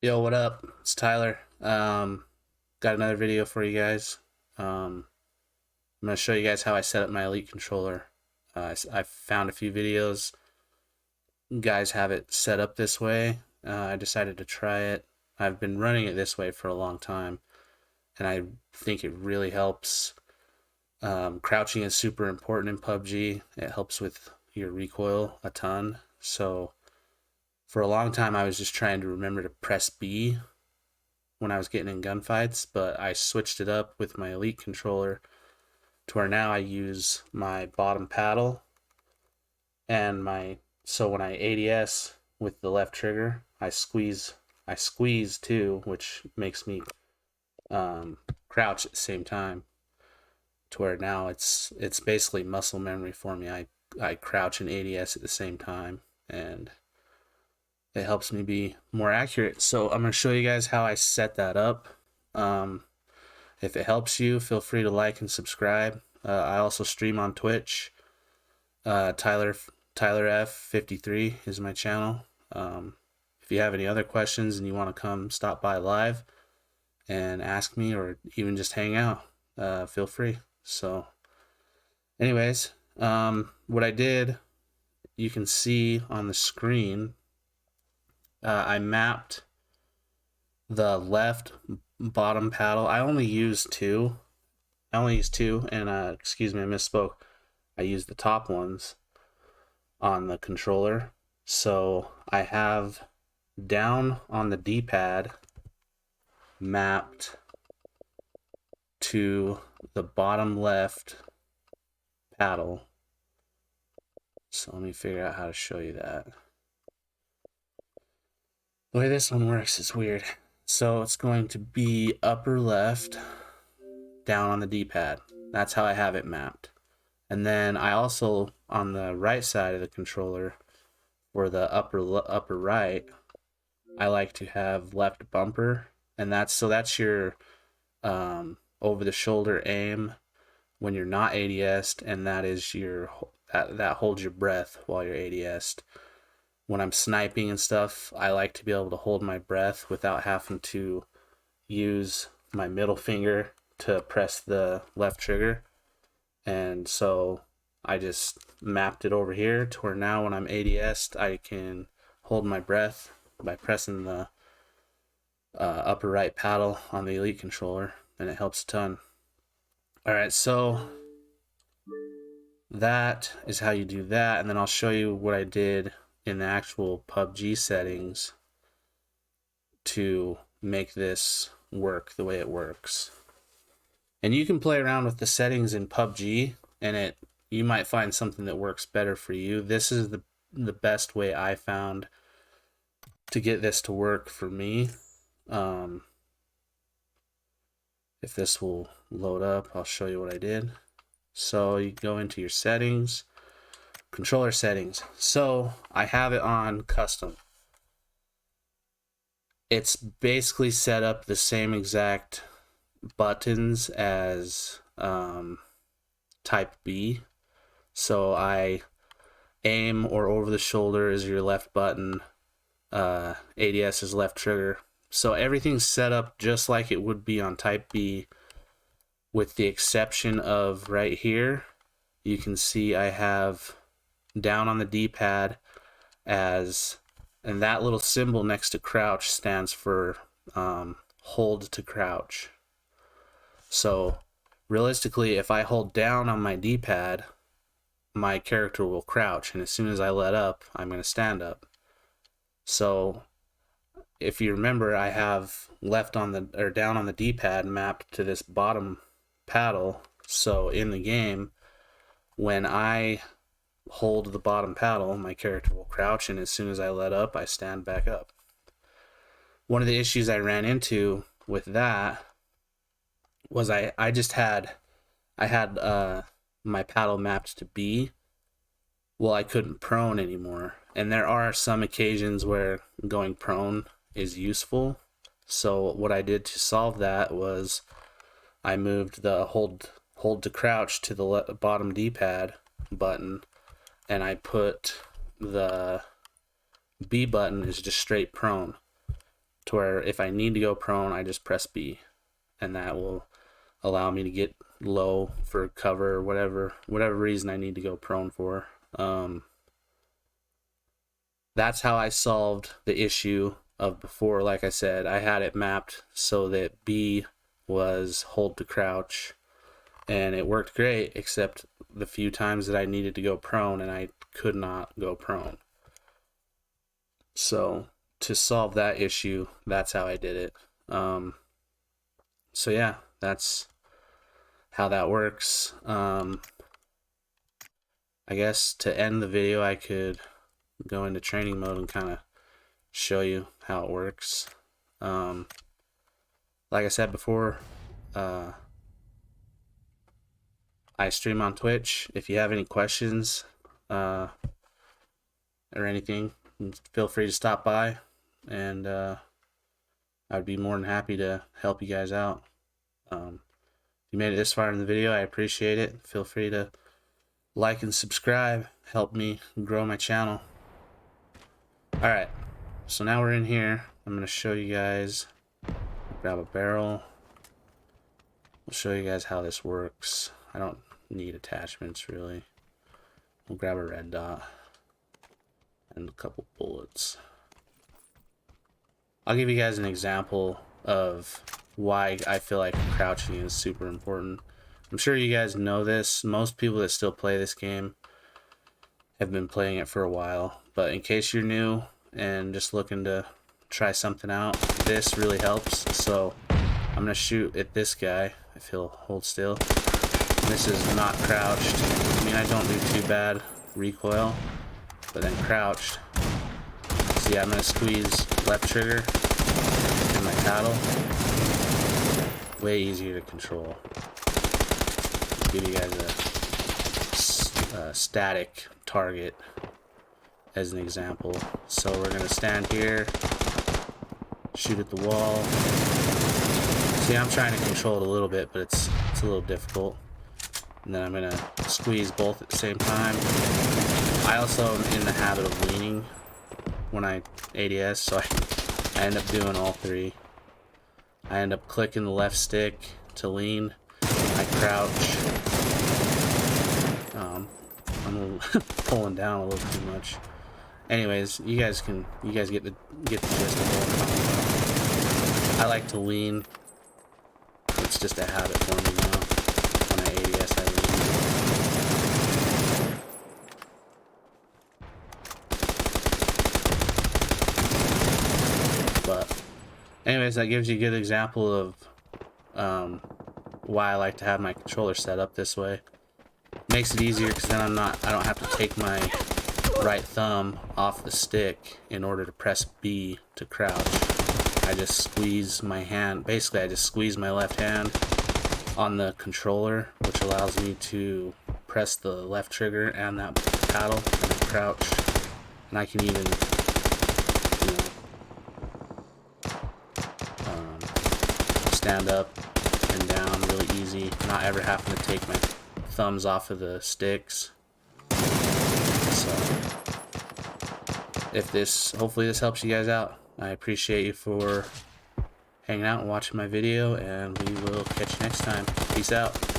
Yo, what up? It's Tyler. Got another video for you guys. I'm gonna show you guys how I set up my Elite controller. I found a few videos. Guys have it set up this way. I decided to try it. I've been running it this way for a long time, and I think it really helps. Crouching is super important in PUBG. It helps with your recoil a ton. So for a long time, I was just trying to remember to press B when I was getting in gunfights, but I switched it up with my Elite controller to where now I use my bottom paddle and so when I ADS with the left trigger, I squeeze too, which makes me crouch at the same time, to where now it's basically muscle memory for me. I crouch and ADS at the same time, and it helps me be more accurate. So I'm going to show you guys how I set that up. If it helps you, feel free to like and subscribe. I also stream on Twitch. Tyler F53 is my channel. If you have any other questions and you want to come stop by live and ask me, or even just hang out, feel free. So anyways, what I did, you can see on the screen, I mapped the left bottom paddle. I only used two, and excuse me, I misspoke. I used the top ones on the controller. So I have down on the D-pad mapped to the bottom left paddle. So let me figure out how to show you that. The way this one works is weird. So it's going to be upper left, down on the D-pad. That's how I have it mapped. And then I also, on the right side of the controller, for the upper right, I like to have left bumper, and that's your over the shoulder aim when you're not ADS'd, and that is that holds your breath while you're ADS'd. When I'm sniping and stuff, I like to be able to hold my breath without having to use my middle finger to press the left trigger. And so I just mapped it over here to where now when I'm ADS'd, I can hold my breath by pressing the upper right paddle on the Elite controller, and it helps a ton. Alright, so that is how you do that, and then I'll show you what I did in the actual PUBG settings to make this work the way it works. And you can play around with the settings in PUBG, and you might find something that works better for you. This is the best way I found to get this to work for me. If this will load up, I'll show you what I did. So you go into your settings, controller settings. So I have it on custom. It's basically set up the same exact buttons as type B. So I aim or over the shoulder is your left button, ADS is left trigger. So everything's set up just like it would be on type B, with the exception of right here. You can see I have down on the D-pad and that little symbol next to crouch stands for hold to crouch. So realistically, if I hold down on my D-pad, my character will crouch, and as soon as I let up, I'm going to stand up. So if you remember, I have down on the D-pad mapped to this bottom paddle. So in the game, when I hold the bottom paddle, my character will crouch, and as soon as I let up, I stand back up. One of the issues I ran into with that was I had my paddle mapped to B. Well, I couldn't prone anymore, and there are some occasions where going prone is useful. So what I did to solve that was I moved the hold to crouch to the bottom D-pad button, and I put the B button as just straight prone. to where if I need to go prone, I just press B, and that will allow me to get low for cover or whatever reason I need to go prone for. That's how I solved the issue of before. Like I said, I had it mapped so that B was hold to crouch, and it worked great except the few times that I needed to go prone and I could not go prone. So to solve that issue, that's how I did it. So yeah, that's how that works. I guess to end the video, I could go into training mode and kind of show you how it works. Like I said before, I stream on Twitch. If you have any questions or anything, feel free to stop by, and I'd be more than happy to help you guys out. If you made it this far in the video, I appreciate it. Feel free to like and subscribe. Help me grow my channel. Alright, so now we're in here. I'm going to show you guys. Grab a barrel. I'll show you guys how this works. I don't need attachments really. We'll grab a red dot and a couple bullets. I'll give you guys an example of why I feel like crouching is super important. I'm sure you guys know this. Most people that still play this game have been playing it for a while, but in case you're new and just looking to try something out, this really helps. So I'm gonna shoot at this guy if he'll hold still. This is not crouched. I mean, I don't do too bad recoil, but then crouched. See, I'm gonna squeeze left trigger in my paddle. Way easier to control. Give you guys a static target as an example. So we're gonna stand here, shoot at the wall. See, I'm trying to control it a little bit, but it's a little difficult. And then I'm gonna squeeze both at the same time. I also am in the habit of leaning when I ADS, so I end up doing all three. I end up clicking the left stick to lean. I crouch. I'm pulling down a little too much. Anyways, you guys get the gist of what I'm talking about. I like to lean. It's just a habit for me now. When I ADS, I lean. But anyways, that gives you a good example of why I like to have my controller set up this way. Makes it easier because then I don't have to take my right thumb off the stick in order to press B to crouch. I just squeeze my hand. Basically, I just squeeze my left hand on the controller, which allows me to press the left trigger and that paddle and then crouch. And I can even, stand up and down really easy, not ever having to take my thumbs off of the sticks. So hopefully this helps you guys out. I appreciate you for hanging out and watching my video, and we will catch you next time. Peace out.